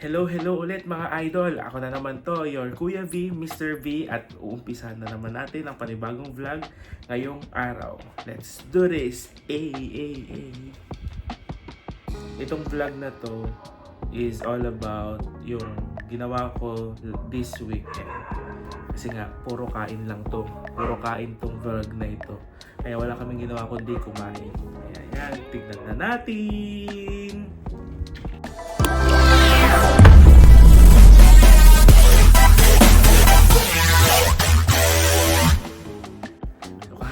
Hello ulit mga idol! Ako na naman to, your Kuya V, Mr. V, at uumpisahan na naman natin ang panibagong vlog ngayong araw. Let's do this! Itong vlog na to is all about yung ginawa ko this weekend. Kasi nga, puro kain lang to. Puro kain tong vlog na ito. Kaya wala kaming ginawa kundi kumain. Kaya yan, tignan na natin!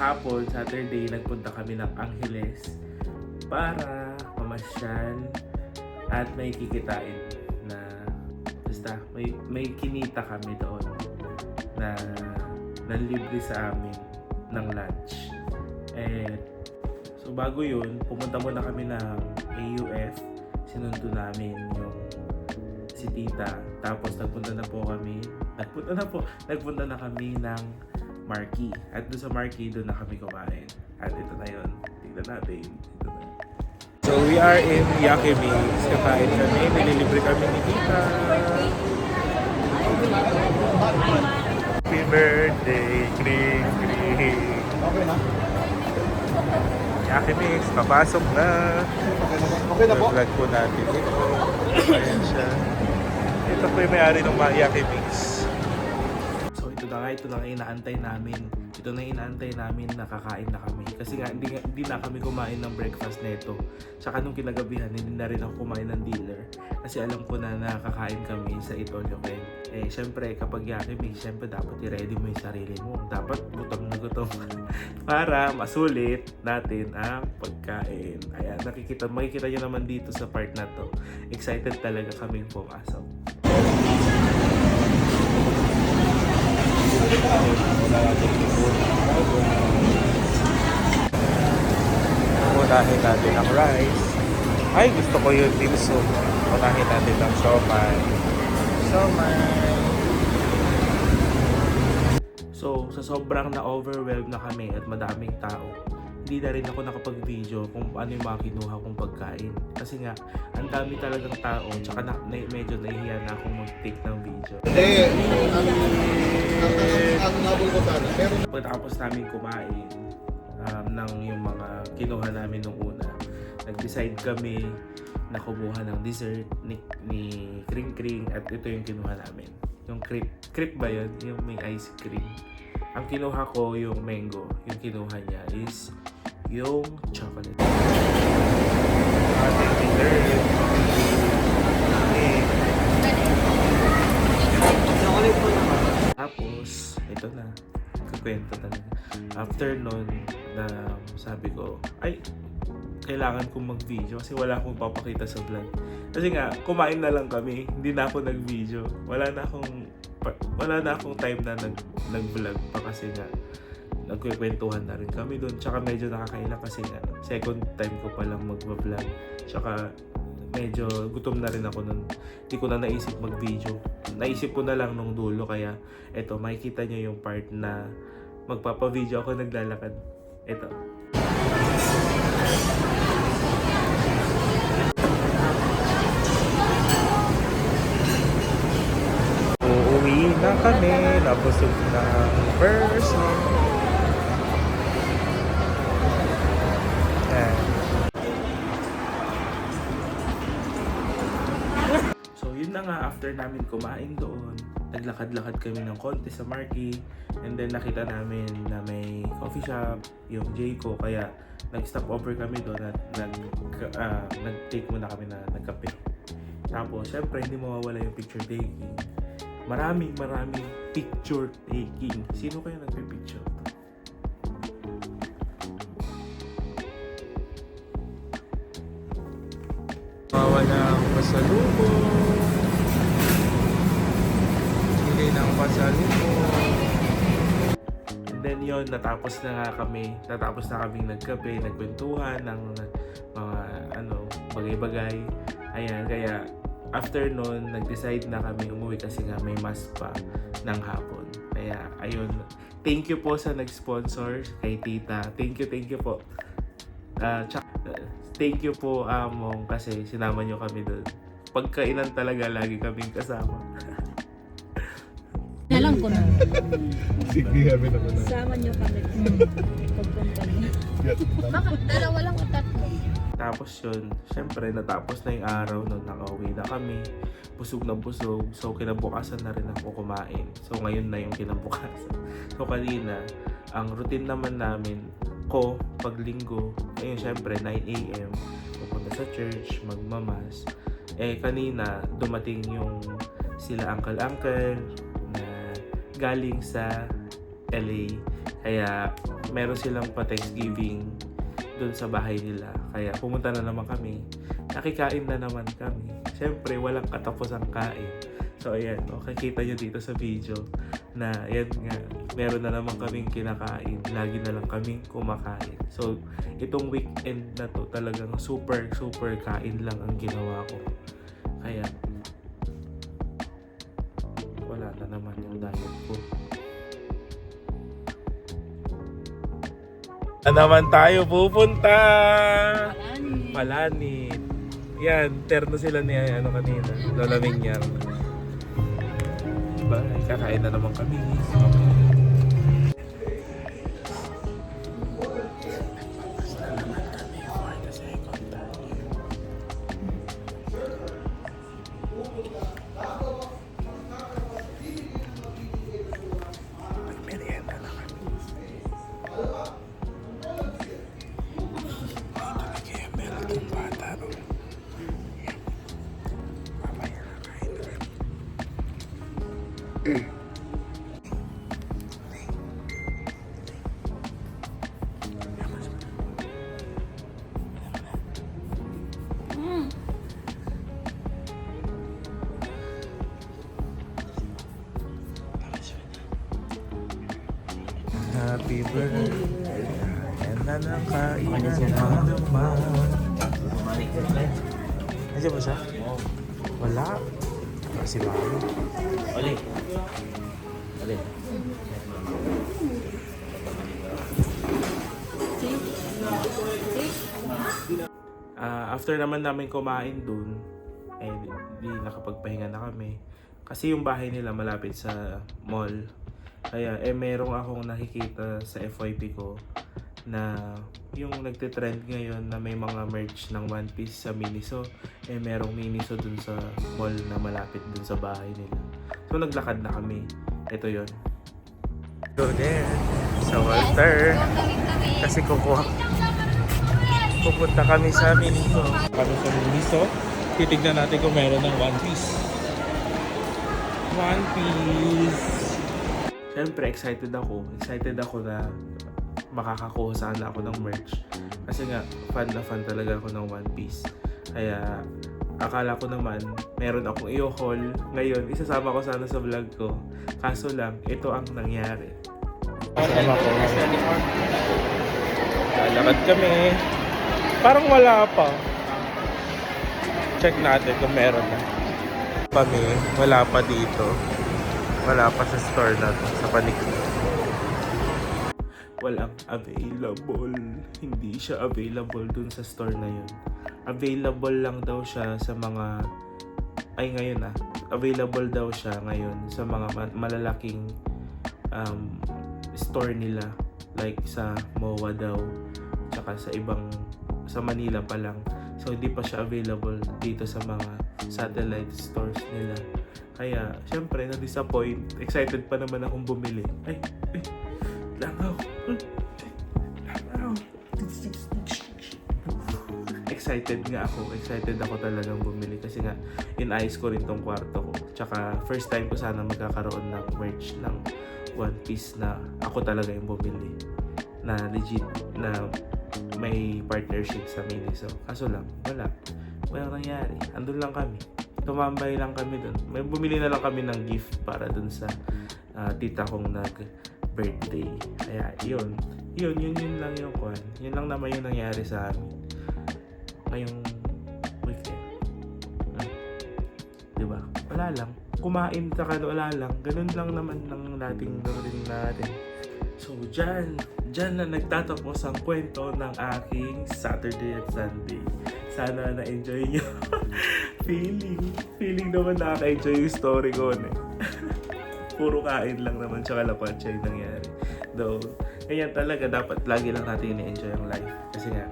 Kahapon, Saturday, nagpunta kami ng Angeles para mamasyal at may kikitain na basta may kinita kami doon na nanlibre sa amin ng lunch. So bago yun, pumunta muna kami ng AUF, sinundo namin yung si tita, tapos nagpunta na kami ng Marquee. At doon sa Marquee, doon na kami kumain. At ito na yun. Tignan natin. Ito na. So we are in Yakimis. Kakain kami. Nililibre kami ni tita. Happy birthday, Kring Kring. Yakimis, papasok na. Okay na po. Vlog po natin ito. Ayan siya. Ito po yung may-ari ng Yakimis. Ito na inaantay namin. Ito na inaantay namin, nakakain na kami. Kasi nga, hindi na kami kumain ng breakfast neto. Tsaka nung kinagabihan, hindi na rin ako kumain ng dinner. Kasi alam ko na nakakain kami sa Itolyoken. Syempre, kapag Yakimis, syempre dapat i-ready mo yung sarili mo. Dapat gutom na gutom. Para masulit natin ang pagkain. Ayan, makikita nyo naman dito sa part na to. Excited talaga kaming pumasok. Unahin natin ang rice. Ay, gusto ko yung dim sum. Unahin natin ang siomai. So, sa sobrang na-overwhelmed na kami at madaming tao, hindi na rin ako nakapag-video kung ano yung mga kinuha kong pagkain. Kasi nga, ang dami talagang tao, tsaka medyo nahihiya na akong mag-take ng video. Pagkatapos namin kumain ng yung mga kinuha namin nung una, nag-decide kami na kumuha ng dessert ni Kring Kring at ito yung kinuha namin. Yung crepe ba yun? Yung may ice cream. Ang kinuha ko yung mango. Yung kinuha niya is yung chocolate. Ating dessert. Tapos, ito na. Kakwento talaga. After nun, na sabi ko, ay, kailangan kong mag-video kasi wala akong papakita sa vlog. Kasi nga, kumain na lang kami. Hindi na ako nag-video. Wala na akong time na nag-vlog pa kasi nga nagkukwentuhan na rin kami doon. Tsaka medyo nakakailang kasi nga second time ko palang mag-vlog. Tsaka medyo gutom na rin ako nun. Hindi ko na naisip mag-video. Naisip ko na lang nung dulo kaya eto, makikita nyo yung part na magpapa-video ako naglalakad. Eto. Uuwi na kami. Nabusog na person. Yun na nga, after namin kumain doon, naglakad-lakad kami ng konti sa Marquee, and then nakita namin na may coffee shop, yung Jayco, kaya nag-stop over kami doon at nag-take muna kami na nagkape. Tapos, syempre, hindi mawawala yung picture taking. Maraming picture taking. Sino kaya nagpe-picture? Mawawala ang pasalubong. Ng pasalubong. And then yun, natapos na kaming nagkape, nagkwentuhan ng mga bagay-bagay. Ayan, kaya after nun, nag-decide na kami umuwi kasi nga may mass pa ng hapon. Kaya ayun, thank you po sa nag-sponsor kay tita. Thank you po. Thank you po, Among, kasi sinama nyo kami doon. pagkainan talaga lagi kaming kasama. Alam ko na. Sige, kami naman na. Sama niyo kami. Pagpunta niyo. Bakit dalawa lang o tatlo? Tapos yun, syempre natapos na yung araw nun, nakauwi na kami. Busog na busog. So kinabukasan na rin ako kumain. So ngayon na yung kinabukasan. So kanina, ang routine naman namin ko pag linggo, ayun syempre 9 AM, pupunta sa church, magmamas. Kanina dumating yung sila uncle na galing sa LA. Kaya meron silang pa-Thanksgiving doon sa bahay nila. Kaya pumunta na naman kami. Nakikain na naman kami. Siyempre, walang katapusang kain. So, ayan. Makikita nyo dito sa video na yan nga, meron na naman kaming kinakain. Lagi na lang kaming kumakain. So, itong weekend na to talagang super kain lang ang ginawa ko. Kaya, wala na naman yung diet ko. Naman tayo pupunta! Palanit. Yan, terno sila ni kanina. Lola Minyang. Diba? Kakain na naman kami. Okay. Happy birthday. Yan na ng kainan naman. Nandiyan ba siya? Wala. Si Mami. Oli. After naman namin kumain dun, di nakapagpahinga na kami. Kasi yung bahay nila malapit sa mall. Kaya merong akong nakikita sa FYP ko na yung nagtitrend ngayon na may mga merch ng One Piece sa Miniso. Merong Miniso dun sa mall na malapit dun sa bahay nila. So naglakad na kami. Ito yon. Go there sa Walter. Kasi pupunta kami sa Miniso. Kami sa Miniso. Titignan natin kung meron ng One Piece. One Piece! Siyempre, excited ako na makakakuha sana ako ng merch. Kasi nga, fan na fan talaga ako ng One Piece. Kaya, akala ko naman, meron akong i-haul. Ngayon, isasama ko sana sa vlog ko. Kaso lang, ito ang nangyari. Sama ko. Lalakad kami. Parang wala pa. Check natin kung meron na. Wala pa dito. Wala pa sa store na to, sa panikit. Walang available. Hindi siya available dun sa store na yun. Available lang daw siya sa mga... ngayon available daw siya ngayon sa mga malalaking store nila. Like sa MOA daw. Tsaka sa Manila pa lang. So hindi pa siya available dito sa mga satellite stores nila. Kaya, syempre, na-disappoint. Excited pa naman akong bumili. Langaw. Excited ako talagang bumili. Kasi nga, inayos ko rin tong kwarto ko. Tsaka, first time ko sana magkakaroon ng merch ng One Piece na ako talaga yung bumili. Na legit, na may partnership sa Miniso. Kaso lang, walang nangyari. Andun lang kami. Tumambay lang kami dun. May bumili na lang kami ng gift para dun sa tita kong nag-birthday. Kaya yun lang yung kwan. Yun lang naman yung nangyari sa amin ngayong weekend. Diba? Wala lang. Kumain ka wala lang. Ganun lang naman ng dating rin natin. So, dyan na nagtatapos ang kwento ng aking Saturday at Sunday. Sana na-enjoy nyo. Feeling naman nakaka-enjoy yung story ko. Puro kain lang naman, tsaka lapatsa yung nangyari. Though, ganyan talaga, dapat lagi lang natin i-enjoy ang life. Kasi nga,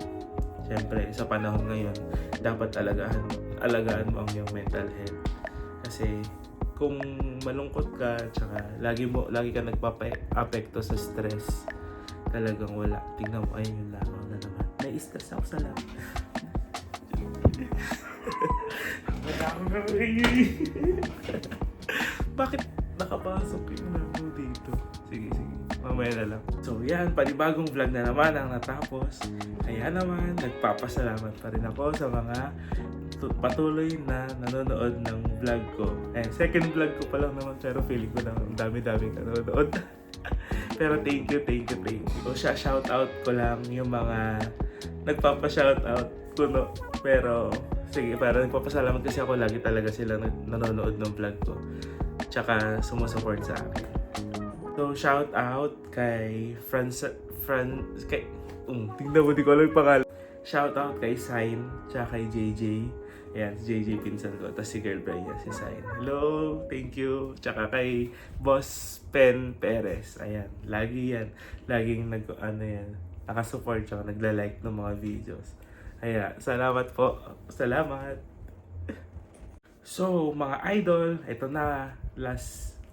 syempre, sa panahon ngayon, dapat alagaan mo ang iyong mental health. Kasi, kung malungkot ka, tsaka lagi ka nagpapa-apekto sa stress, talagang wala. Tingnan mo, ayun yung langaw na naman. Nai-stress ako sa lang. Bakit nakapasok yung langaw dito? Sige. Mamaya na lang. So yan, panibagong vlog na naman ang natapos. Kaya naman, nagpapasalamat pa rin ako sa mga patuloy na nanonood ng vlog ko. Second vlog ko pa lang naman, pero feeling ko na ang dami-daming nanonood. Pero thank you. So shout-out ko lang yung mga nagpapa-shoutout ko, no? Pero sige, para nagpapasalamat kasi ako, lagi talaga sila nanonood ng vlog ko. Tsaka sumusupport sa akin. So shout out kay tingnan mo, di ko alam yung pangalan. Shout out kay Sign, tsaka kay JJ. Ayan, si JJ pinsan ko. Tapos si girl Bria, si Sign. Hello, thank you. Tsaka kay Boss Pen Perez. Ayan, lagi yan. Laging nakasupport tsaka nagla-like ng mga videos. Ayan, salamat po. Salamat. So, mga idol, ito na.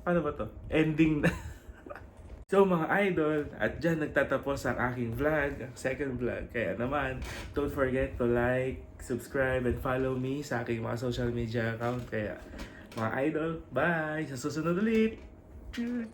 Paano ba to? Ending na. So mga idol, at dyan nagtatapos ang aking vlog, ang second vlog. Kaya naman, don't forget to like, subscribe, and follow me sa aking mga social media account. Kaya mga idol, bye! Sa susunod ulit! Cheers!